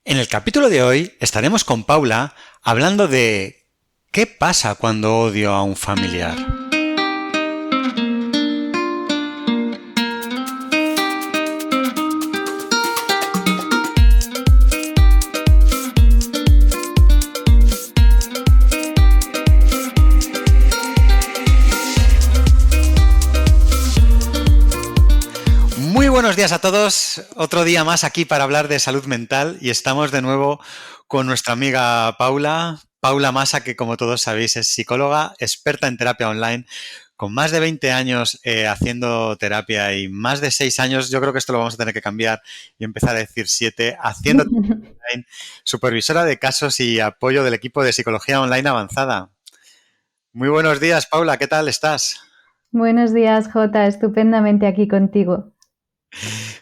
En el capítulo de hoy estaremos con Paula hablando de ¿qué pasa cuando odio a un familiar? Muy buenos días a todos, otro día más aquí para hablar de salud mental y estamos de nuevo con nuestra amiga Paula Masa, que como todos sabéis es psicóloga, experta en terapia online, con más de 20 años haciendo terapia y más de 6 años, yo creo que esto lo vamos a tener que cambiar y empezar a decir 7, haciendo terapia online, supervisora de casos y apoyo del equipo de psicología online avanzada. Muy buenos días, Paula, ¿qué tal estás? Buenos días, Jota. Estupendamente aquí contigo.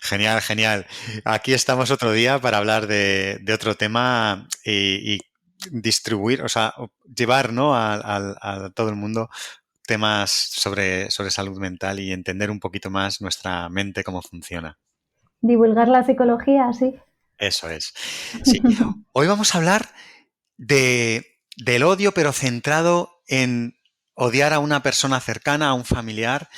Genial, genial. Aquí estamos otro día para hablar de otro tema y distribuir, o sea, llevar, ¿no? a todo el mundo temas sobre salud mental y entender un poquito más nuestra mente, cómo funciona. Divulgar la psicología, sí. Eso es. Sí. Hoy vamos a hablar del odio, pero centrado en odiar a una persona cercana, a un familiar,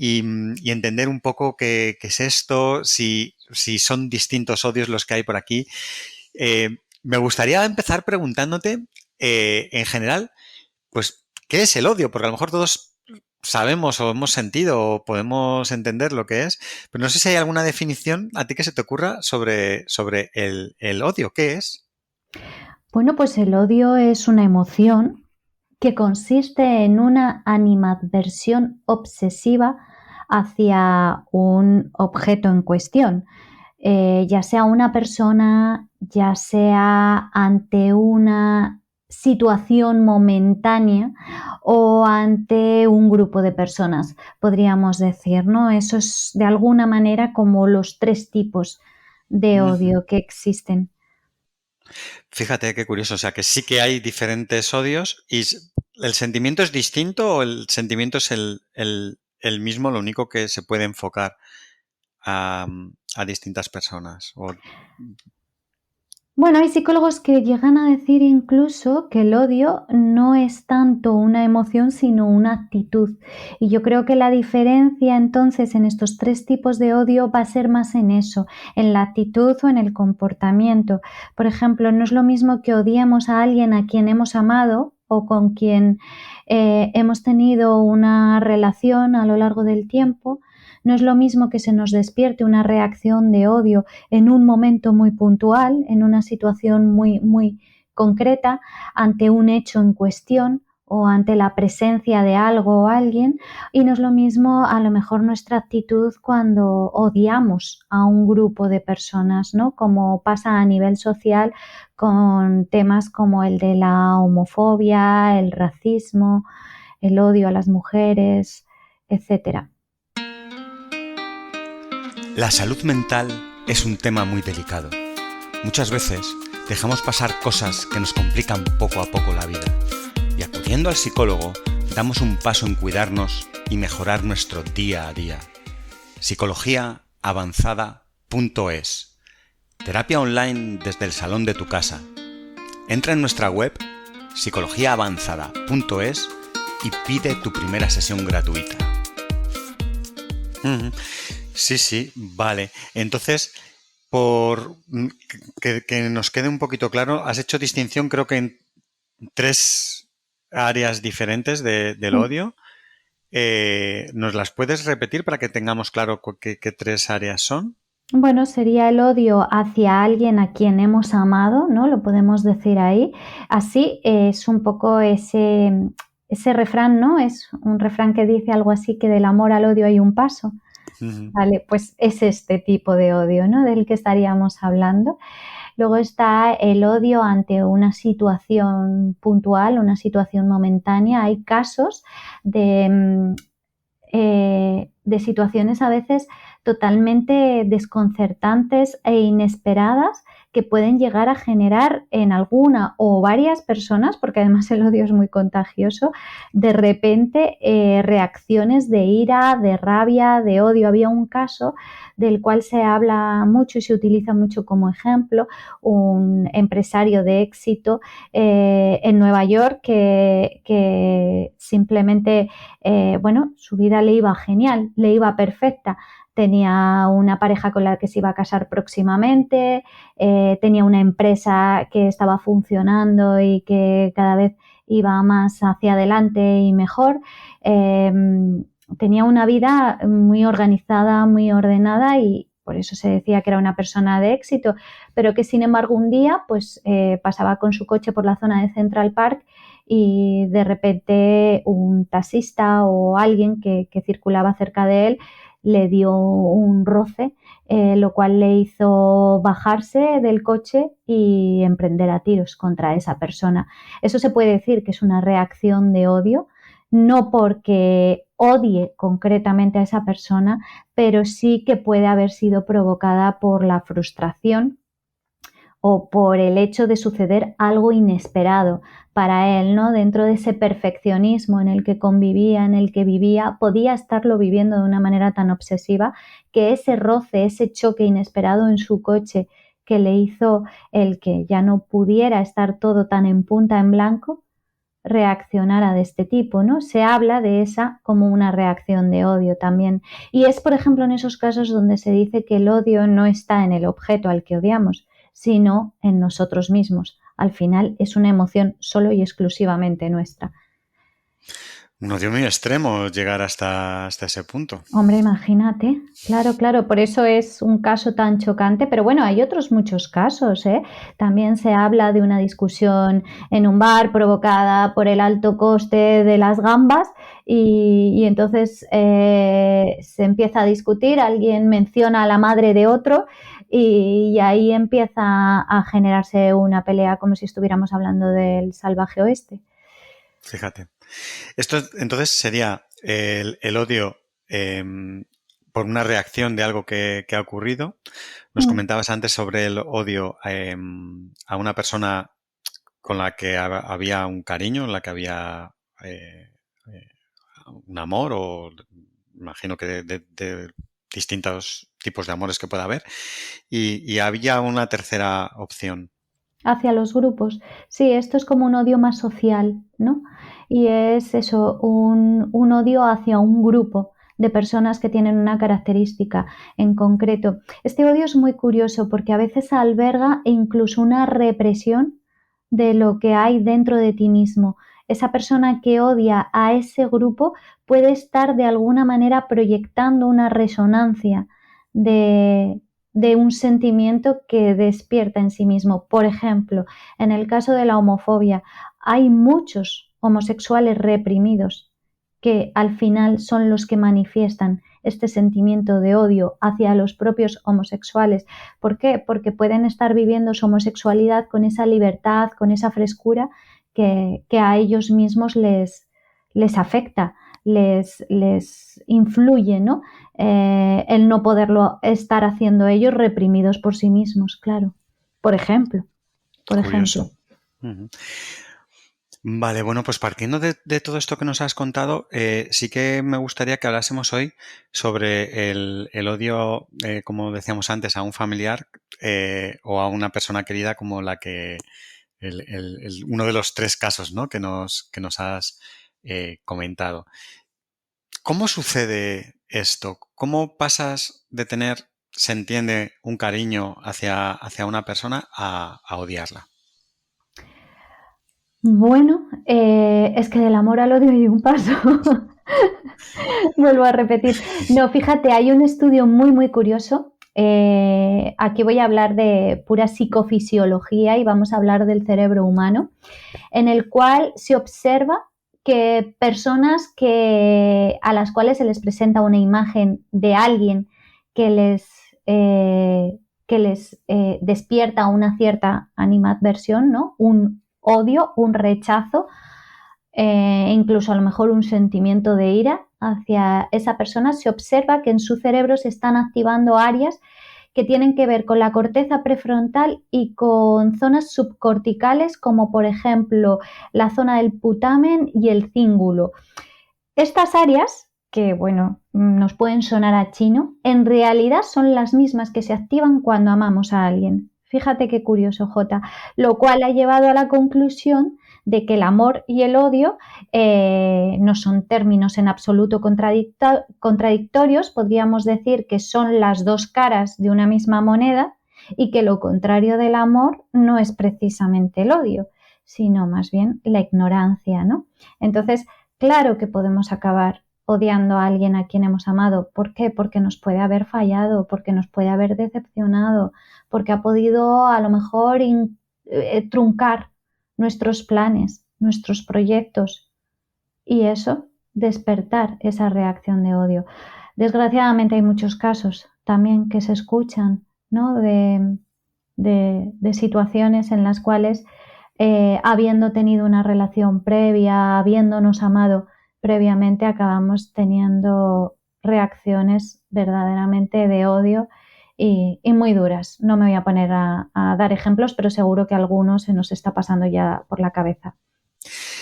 y entender un poco qué es esto, si son distintos odios los que hay por aquí. Me gustaría empezar preguntándote, en general, pues, ¿qué es el odio? Porque a lo mejor todos sabemos o hemos sentido o podemos entender lo que es, pero no sé si hay alguna definición a ti que se te ocurra sobre el odio. ¿Qué es? Bueno, pues el odio es una emoción que consiste en una animadversión obsesiva hacia un objeto en cuestión, ya sea una persona, ya sea ante una situación momentánea o ante un grupo de personas, podríamos decir, ¿no? Eso es de alguna manera como los tres tipos de Ujú. odio que existen. Fíjate qué curioso, o sea que sí que hay diferentes odios y el sentimiento es distinto o el sentimiento es el mismo, lo único que se puede enfocar a distintas personas. Bueno, hay psicólogos que llegan a decir incluso que el odio no es tanto una emoción, sino una actitud. Y yo creo que la diferencia entonces en estos tres tipos de odio va a ser más en eso, en la actitud o en el comportamiento. Por ejemplo, no es lo mismo que odiemos a alguien a quien hemos amado o con quien hemos tenido una relación a lo largo del tiempo. No es lo mismo que se nos despierte una reacción de odio en un momento muy puntual, en una situación muy concreta, ante un hecho en cuestión o ante la presencia de algo o alguien, y no es lo mismo a lo mejor nuestra actitud cuando odiamos a un grupo de personas, ¿no? Como pasa a nivel social con temas como el de la homofobia, el racismo, el odio a las mujeres, etcétera. La salud mental es un tema muy delicado. Muchas veces dejamos pasar cosas que nos complican poco a poco la vida y acudiendo al psicólogo damos un paso en cuidarnos y mejorar nuestro día a día. Psicologiaavanzada.es. Terapia online desde el salón de tu casa. Entra en nuestra web psicologiaavanzada.es y pide tu primera sesión gratuita. Ujú. Sí, sí, vale. Entonces, por que nos quede un poquito claro, has hecho distinción creo que en tres áreas diferentes del odio. ¿Nos las puedes repetir para que tengamos claro qué tres áreas son? Bueno, sería el odio hacia alguien a quien hemos amado, ¿no? Lo podemos decir ahí. Así es un poco ese refrán, ¿no? Es un refrán que dice algo así que del amor al odio hay un paso. Ujú. Vale, pues es este tipo de odio, ¿no? Del que estaríamos hablando. Luego está el odio ante una situación puntual, una situación momentánea. Hay casos de situaciones a veces totalmente desconcertantes e inesperadas que pueden llegar a generar en alguna o varias personas, porque además el odio es muy contagioso, de repente reacciones de ira, de rabia, de odio. Había un caso del cual se habla mucho y se utiliza mucho como ejemplo, un empresario de éxito en Nueva York que simplemente, su vida le iba genial, le iba perfecta. Tenía una pareja con la que se iba a casar próximamente, tenía una empresa que estaba funcionando y que cada vez iba más hacia adelante y mejor. Tenía una vida muy organizada, muy ordenada y por eso se decía que era una persona de éxito, pero que sin embargo un día pues pasaba con su coche por la zona de Central Park y de repente un taxista o alguien que circulaba cerca de él le dio un roce, lo cual le hizo bajarse del coche y emprender a tiros contra esa persona. Eso se puede decir que es una reacción de odio, no porque odie concretamente a esa persona, pero sí que puede haber sido provocada por la frustración o por el hecho de suceder algo inesperado para él, ¿no? Dentro de ese perfeccionismo en el que convivía, en el que vivía, podía estarlo viviendo de una manera tan obsesiva que ese roce, ese choque inesperado en su coche que le hizo el que ya no pudiera estar todo tan en punta en blanco, reaccionara de este tipo, ¿no? Se habla de esa como una reacción de odio también. Y es, por ejemplo, en esos casos donde se dice que el odio no está en el objeto al que odiamos, sino en nosotros mismos. Al final es una emoción solo y exclusivamente nuestra. Un odio muy extremo llegar hasta ese punto. Hombre, imagínate. Claro, claro, por eso es un caso tan chocante, pero bueno, hay otros muchos casos, ¿eh? También se habla de una discusión en un bar provocada por el alto coste de las gambas y entonces se empieza a discutir, alguien menciona a la madre de otro y ahí empieza a generarse una pelea como si estuviéramos hablando del salvaje oeste. Fíjate. Esto entonces sería el odio por una reacción de algo que ha ocurrido. Nos Mm. comentabas antes sobre el odio a una persona con la que había un cariño, en la que había eh, un amor o imagino que de distintos tipos de amores que pueda haber. Y había una tercera opción. Hacia los grupos. Sí, esto es como un odio más social, ¿no? Y es eso, un odio hacia un grupo de personas que tienen una característica en concreto. Este odio es muy curioso porque a veces alberga incluso una represión de lo que hay dentro de ti mismo. Esa persona que odia a ese grupo puede estar de alguna manera proyectando una resonancia de un sentimiento que despierta en sí mismo. Por ejemplo, en el caso de la homofobia, hay muchos homosexuales reprimidos que al final son los que manifiestan este sentimiento de odio hacia los propios homosexuales. ¿Por qué? Porque pueden estar viviendo su homosexualidad con esa libertad, con esa frescura que a ellos mismos les afecta, les influye, ¿no? El no poderlo estar haciendo ellos reprimidos por sí mismos, claro. Por ejemplo, por Curioso. ejemplo. Ujú. Vale, bueno, pues partiendo de todo esto que nos has contado, sí que me gustaría que hablásemos hoy sobre el odio, como decíamos antes, a un familiar o a una persona querida como la que uno de los tres casos, ¿no? que nos has comentado. ¿Cómo sucede esto? ¿Cómo pasas de se entiende, un cariño hacia una persona a odiarla? Bueno, es que del amor al odio hay un paso. Vuelvo a repetir. No, fíjate, hay un estudio muy, muy curioso. Aquí voy a hablar de pura psicofisiología y vamos a hablar del cerebro humano, en el cual se observa que personas a las cuales se les presenta una imagen de alguien que les despierta una cierta animadversión, ¿no? Un odio, un rechazo, incluso a lo mejor un sentimiento de ira hacia esa persona, se observa que en su cerebro se están activando áreas que tienen que ver con la corteza prefrontal y con zonas subcorticales, como por ejemplo la zona del putamen y el cíngulo. Estas áreas, que bueno, nos pueden sonar a chino, en realidad son las mismas que se activan cuando amamos a alguien. Fíjate qué curioso, Jota, lo cual ha llevado a la conclusión de que el amor y el odio no son términos en absoluto contradictorios, podríamos decir que son las dos caras de una misma moneda y que lo contrario del amor no es precisamente el odio, sino más bien la ignorancia, ¿no? Entonces, claro que podemos acabar odiando a alguien a quien hemos amado. ¿Por qué? Porque nos puede haber fallado, porque nos puede haber decepcionado, porque ha podido a lo mejor truncar nuestros planes, nuestros proyectos y eso, despertar esa reacción de odio. Desgraciadamente hay muchos casos también que se escuchan, ¿no? de situaciones en las cuales habiendo tenido una relación previa, habiéndonos amado previamente, acabamos teniendo reacciones verdaderamente de odio y muy duras. No me voy a poner a dar ejemplos, pero seguro que algunos se nos está pasando ya por la cabeza.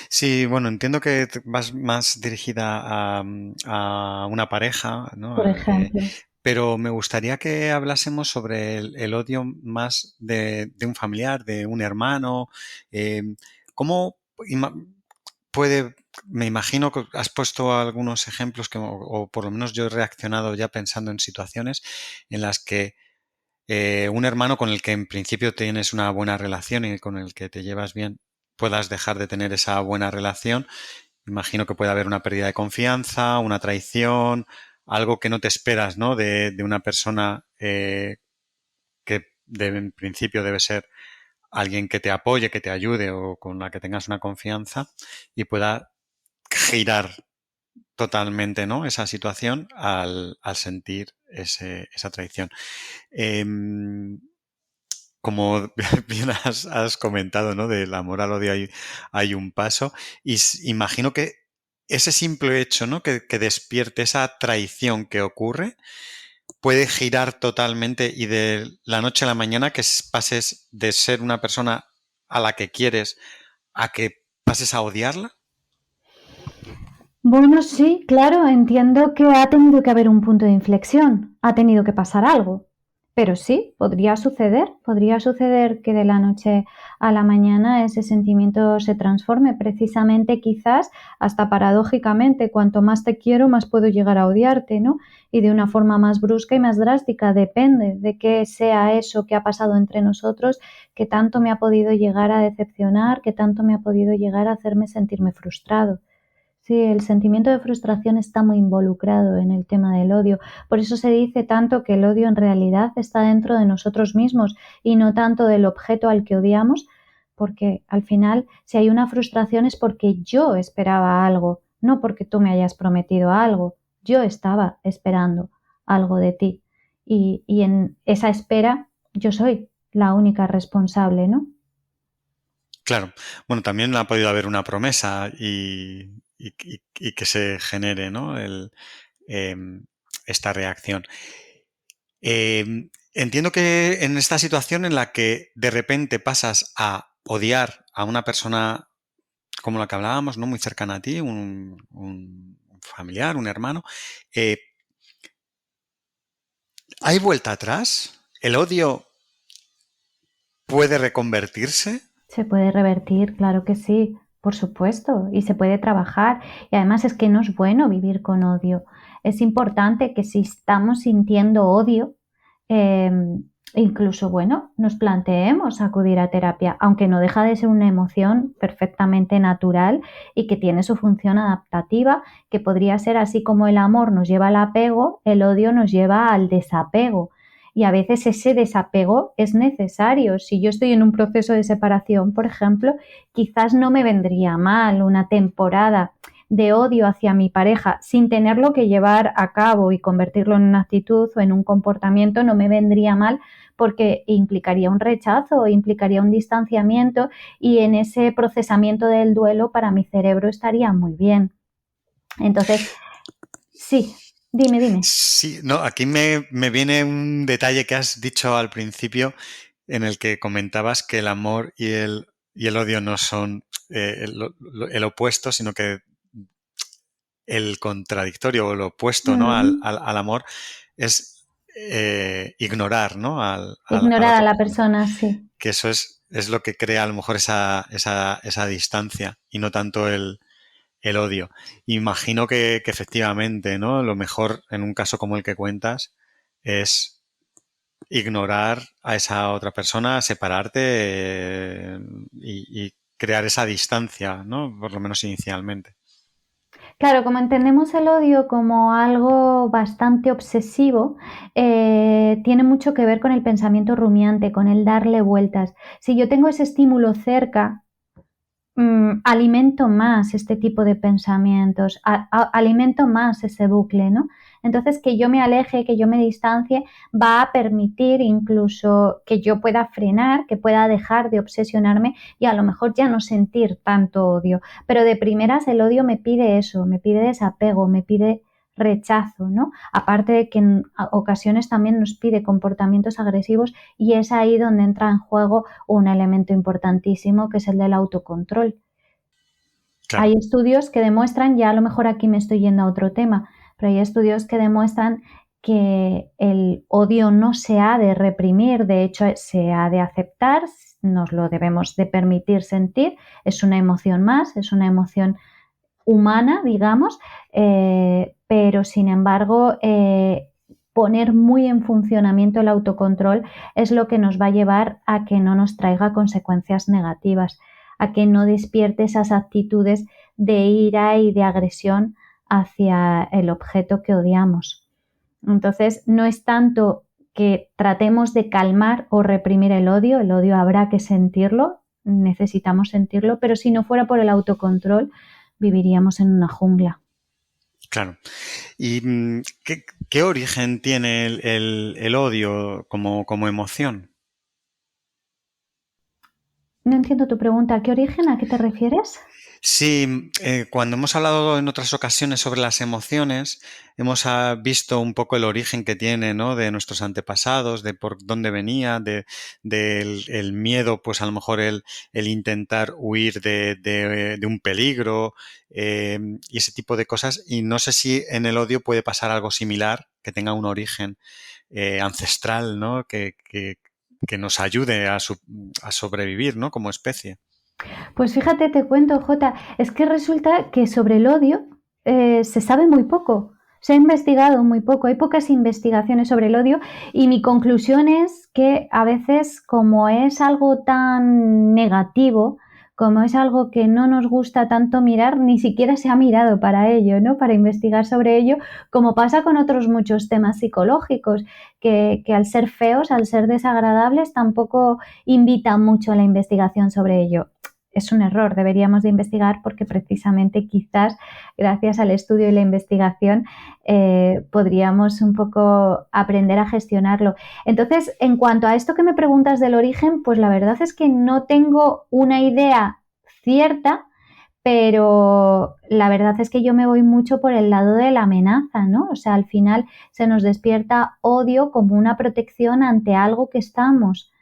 Sí, bueno, entiendo que vas más dirigida a una pareja, Por ¿no? ejemplo. Pero me gustaría que hablásemos sobre el odio más de un familiar, de un hermano. eh, ¿Cómo ima- puede, me imagino que has puesto algunos ejemplos que, o por lo menos yo he reaccionado ya pensando en situaciones en las que un hermano con el que en principio tienes una buena relación y con el que te llevas bien, puedas dejar de tener esa buena relación. Imagino que puede haber una pérdida de confianza, una traición, algo que no te esperas, ¿no? De una persona en principio debe ser alguien que te apoye, que te ayude o con la que tengas una confianza y pueda girar totalmente, ¿no? Esa situación al sentir esa traición. Em, Como bien has comentado, ¿no? Del amor al odio hay un paso. Y imagino que ese simple hecho, ¿no? Que despierte esa traición que ocurre, puede girar totalmente y de la noche a la mañana que pases de ser una persona a la que quieres a que pases a odiarla. Bueno, sí, claro, entiendo que ha tenido que haber un punto de inflexión, ha tenido que pasar algo. Pero sí, podría suceder que de la noche a la mañana ese sentimiento se transforme, precisamente quizás hasta paradójicamente, cuanto más te quiero, más puedo llegar a odiarte, ¿no? Y de una forma más brusca y más drástica, depende de qué sea eso que ha pasado entre nosotros, que tanto me ha podido llegar a decepcionar, que tanto me ha podido llegar a hacerme sentirme frustrado. Sí, el sentimiento de frustración está muy involucrado en el tema del odio. Por eso se dice tanto que el odio en realidad está dentro de nosotros mismos y no tanto del objeto al que odiamos, porque al final, si hay una frustración es porque yo esperaba algo, no porque tú me hayas prometido algo. Yo estaba esperando algo de ti. Y en esa espera yo soy la única responsable, ¿no? Claro. Bueno, también ha podido haber una promesa y que se genere, ¿no? Esta reacción. Entiendo que en esta situación en la que de repente pasas a odiar a una persona como la que hablábamos, ¿no? Muy cercana a ti, un familiar, un hermano, eh, ¿hay vuelta atrás? ¿El odio puede reconvertirse? Se puede revertir, claro que sí, por supuesto, y se puede trabajar. Y además es que no es bueno vivir con odio. Es importante que si estamos sintiendo odio, eh, incluso, bueno, nos planteemos acudir a terapia, aunque no deja de ser una emoción perfectamente natural y que tiene su función adaptativa, que podría ser así como el amor nos lleva al apego, el odio nos lleva al desapego. Y a veces ese desapego es necesario. Si yo estoy en un proceso de separación, por ejemplo, quizás no me vendría mal una temporada de odio hacia mi pareja sin tenerlo que llevar a cabo y convertirlo en una actitud o en un comportamiento, no me vendría mal porque implicaría un rechazo, implicaría un distanciamiento y en ese procesamiento del duelo para mi cerebro estaría muy bien. Entonces, sí. Dime, dime. Sí, no, aquí me viene un detalle que has dicho al principio en el que comentabas que el amor y el odio no son el opuesto, sino que el contradictorio o lo opuesto, ¿no? Mm, Al amor es ignorar, ¿no? A la Ignorar a otra la persona. persona, sí. Que eso es lo que crea a lo mejor esa distancia y no tanto el odio. Imagino que efectivamente, ¿no? Lo mejor en un caso como el que cuentas es ignorar a esa otra persona, separarte y crear esa distancia, ¿no? Por lo menos inicialmente. Claro, como entendemos el odio como algo bastante obsesivo, tiene mucho que ver con el pensamiento rumiante, con el darle vueltas. Si yo tengo ese estímulo cerca, alimento más este tipo de pensamientos, alimento más ese bucle, ¿no? Entonces, que yo me aleje, que yo me distancie, va a permitir incluso que yo pueda frenar, que pueda dejar de obsesionarme y a lo mejor ya no sentir tanto odio. Pero de primeras el odio me pide eso, me pide desapego, me pide rechazo, ¿no? Aparte de que en ocasiones también nos pide comportamientos agresivos y es ahí donde entra en juego un elemento importantísimo que es el del autocontrol. Claro, Hay estudios que demuestran, ya a lo mejor aquí me estoy yendo a otro tema, pero hay estudios que demuestran que el odio no se ha de reprimir, de hecho se ha de aceptar, nos lo debemos de permitir sentir, es una emoción más, es una emoción humana, digamos, pero sin embargo poner muy en funcionamiento el autocontrol es lo que nos va a llevar a que no nos traiga consecuencias negativas, a que no despierte esas actitudes de ira y de agresión hacia el objeto que odiamos. Entonces, no es tanto que tratemos de calmar o reprimir el odio habrá que sentirlo, necesitamos sentirlo, pero si no fuera por el autocontrol, viviríamos en una jungla. claro. ¿Y qué origen tiene el odio como emoción? No entiendo tu pregunta. ¿A qué origen? ¿A qué te refieres? Sí, cuando hemos hablado en otras ocasiones sobre las emociones, hemos visto un poco el origen que tiene, ¿no? De nuestros antepasados, de por dónde venía, del el miedo, pues a lo mejor el intentar huir de un peligro y ese tipo de cosas. Y no sé si en el odio puede pasar algo similar, que tenga un origen ancestral, ¿no? Que nos ayude a sobrevivir, ¿no? Como especie. Pues fíjate, te cuento, Jota, es que resulta que sobre el odio se sabe muy poco. Se ha investigado muy poco, hay pocas investigaciones sobre el odio y mi conclusión es que a veces como es algo tan negativo, como es algo que no nos gusta tanto mirar, ni siquiera se ha mirado para ello, ¿no? Para investigar sobre ello, como pasa con otros muchos temas psicológicos, que al ser feos, al ser desagradables, tampoco invitan mucho a la investigación sobre ello. Es un error, deberíamos de investigar porque precisamente quizás gracias al estudio y la investigación podríamos un poco aprender a gestionarlo. Entonces, en cuanto a esto que me preguntas del origen, pues la verdad es que no tengo una idea cierta, pero la verdad es que yo me voy mucho por el lado de la amenaza, ¿no? O sea, al final se nos despierta odio como una protección ante algo que estamos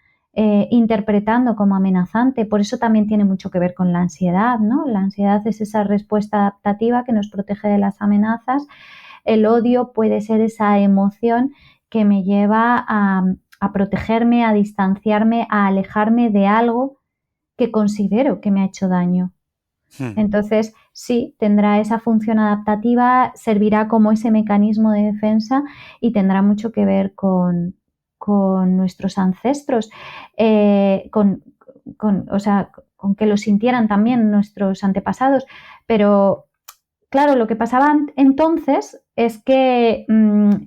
interpretando como amenazante. Por eso también tiene mucho que ver con la ansiedad, ¿no? La ansiedad es esa respuesta adaptativa que nos protege de las amenazas. El odio puede ser esa emoción que me lleva a protegerme, a distanciarme, a alejarme de algo que considero que me ha hecho daño. Hmm, Entonces, sí, tendrá esa función adaptativa, servirá como ese mecanismo de defensa y tendrá mucho que ver con nuestros ancestros, o sea, con que lo sintieran también nuestros antepasados. Pero, claro, lo que pasaba entonces es que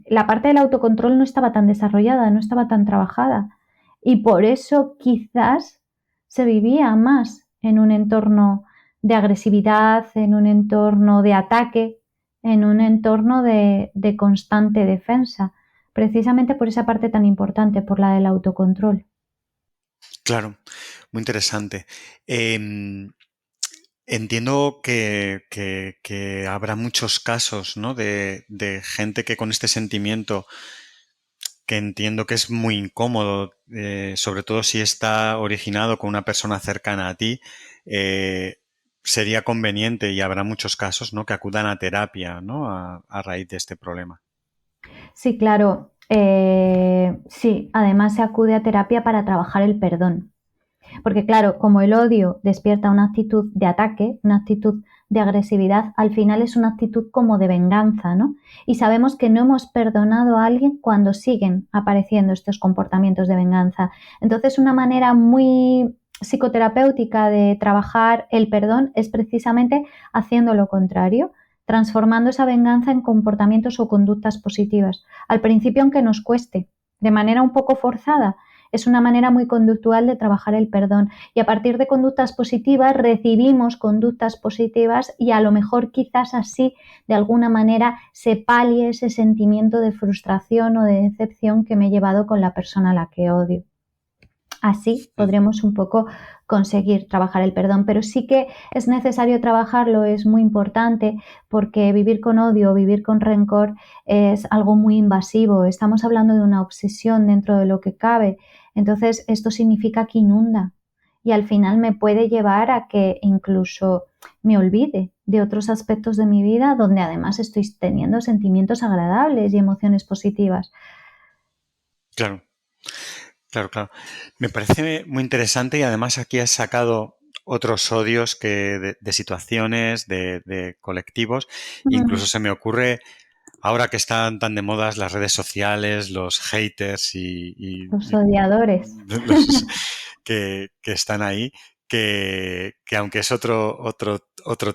la parte del autocontrol no estaba tan desarrollada, no estaba tan trabajada. Y por eso quizás se vivía más en un entorno de agresividad, en un entorno de ataque, en un entorno de constante defensa, precisamente por esa parte tan importante, por la del autocontrol. claro, muy interesante. entiendo que habrá muchos casos, ¿no? de gente que con este sentimiento, que entiendo que es muy incómodo, sobre todo si está originado con una persona cercana a ti, sería conveniente, y habrá muchos casos, ¿no? que acudan a terapia, ¿no? a raíz de este problema. Sí, claro. Sí, además se acude a terapia para trabajar el perdón. Porque claro, como el odio despierta una actitud de ataque, una actitud de agresividad, al final es una actitud como de venganza, ¿no? Y sabemos que no hemos perdonado a alguien cuando siguen apareciendo estos comportamientos de venganza. Entonces, una manera muy psicoterapéutica de trabajar el perdón es precisamente haciendo lo contrario, transformando esa venganza en comportamientos o conductas positivas. Al principio, aunque nos cueste, de manera un poco forzada, es una manera muy conductual de trabajar el perdón, y a partir de conductas positivas recibimos conductas positivas y a lo mejor quizás así de alguna manera se palie ese sentimiento de frustración o de decepción que me he llevado con la persona a la que odio. Así podremos un poco conseguir trabajar el perdón, pero sí que es necesario trabajarlo, es muy importante, porque vivir con odio, vivir con rencor es algo muy invasivo. Estamos hablando de una obsesión dentro de lo que cabe. Entonces, esto significa que inunda y al final me puede llevar a que incluso me olvide de otros aspectos de mi vida donde además estoy teniendo sentimientos agradables y emociones positivas. Claro. Claro. Me parece muy interesante, y además aquí has sacado otros odios de situaciones, de colectivos. Incluso se me ocurre, ahora que están tan de moda las redes sociales, los haters Los odiadores. los que están ahí, que aunque es otro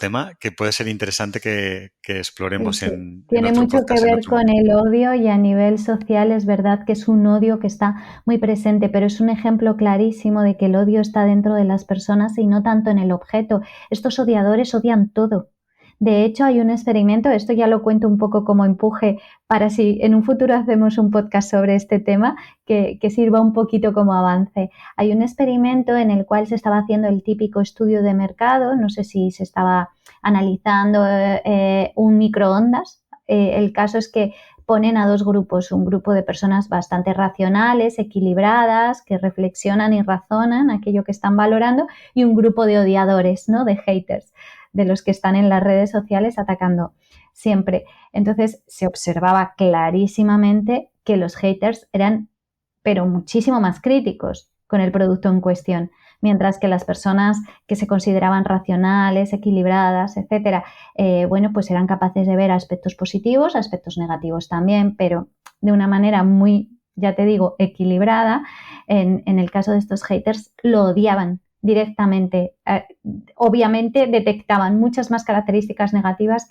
tema, que puede ser interesante que exploremos Sí. en Tiene otro mucho que podcast, en ver otro con momento. el odio, y a nivel social es verdad que es un odio que está muy presente, pero es un ejemplo clarísimo de que el odio está dentro de las personas y no tanto en el objeto. Estos odiadores odian todo. De hecho, hay un experimento, esto ya lo cuento un poco como empuje para si en un futuro hacemos un podcast sobre este tema, que sirva un poquito como avance. Hay un experimento en el cual se estaba haciendo el típico estudio de mercado, no sé si se estaba analizando un microondas. El caso es que ponen a dos grupos, un grupo de personas bastante racionales, equilibradas, que reflexionan y razonan aquello que están valorando, y un grupo de odiadores, ¿no? De haters, de los que están en las redes sociales atacando siempre. Entonces se observaba clarísimamente que los haters eran, pero muchísimo más críticos con el producto en cuestión, mientras que las personas que se consideraban racionales, equilibradas, etcétera, bueno, pues eran capaces de ver aspectos positivos, aspectos negativos también, pero de una manera muy, ya te digo, equilibrada. En el caso de estos haters, lo odiaban directamente. Obviamente detectaban muchas más características negativas,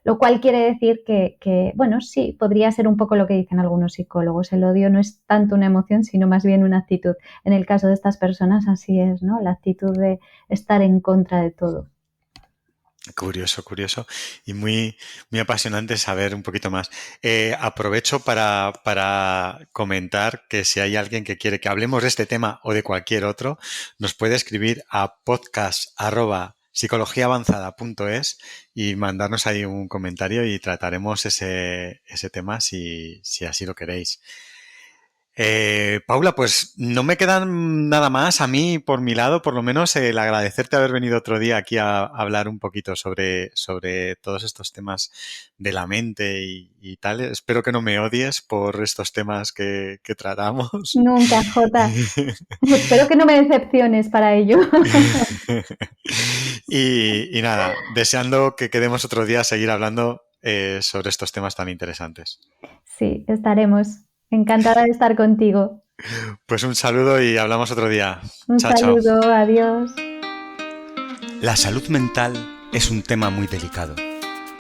lo cual quiere decir que, bueno, sí, podría ser un poco lo que dicen algunos psicólogos. El odio no es tanto una emoción, sino más bien una actitud. En el caso de estas personas así es, ¿no? La actitud de estar en contra de todo. Curioso y muy apasionante saber un poquito más. Aprovecho para comentar que si hay alguien que quiere que hablemos de este tema o de cualquier otro, nos puede escribir a podcast@psicologiaavanzada.es y mandarnos ahí un comentario, y trataremos ese tema si así lo queréis. Paula, pues no me quedan nada más a mí, por mi lado, por lo menos el agradecerte haber venido otro día aquí a hablar un poquito sobre todos estos temas de la mente y tal. Espero que no me odies por estos temas que tratamos. Nunca, Jota. Espero que no me decepciones para ello. Y nada, deseando que quedemos otro día a seguir hablando sobre estos temas tan interesantes. Sí, estaremos. Encantada de estar contigo. Pues un saludo y hablamos otro día. Un Chao, chao. saludo, adiós. La salud mental es un tema muy delicado.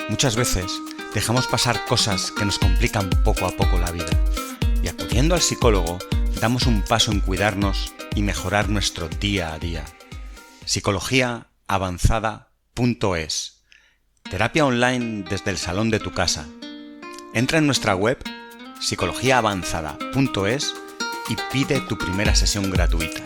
Muchas veces dejamos pasar cosas que nos complican poco a poco la vida, y acudiendo al psicólogo damos un paso en cuidarnos y mejorar nuestro día a día. psicologiaavanzada.es. Terapia online desde el salón de tu casa. Entra en nuestra web psicologiaavanzada.es y pide tu primera sesión gratuita.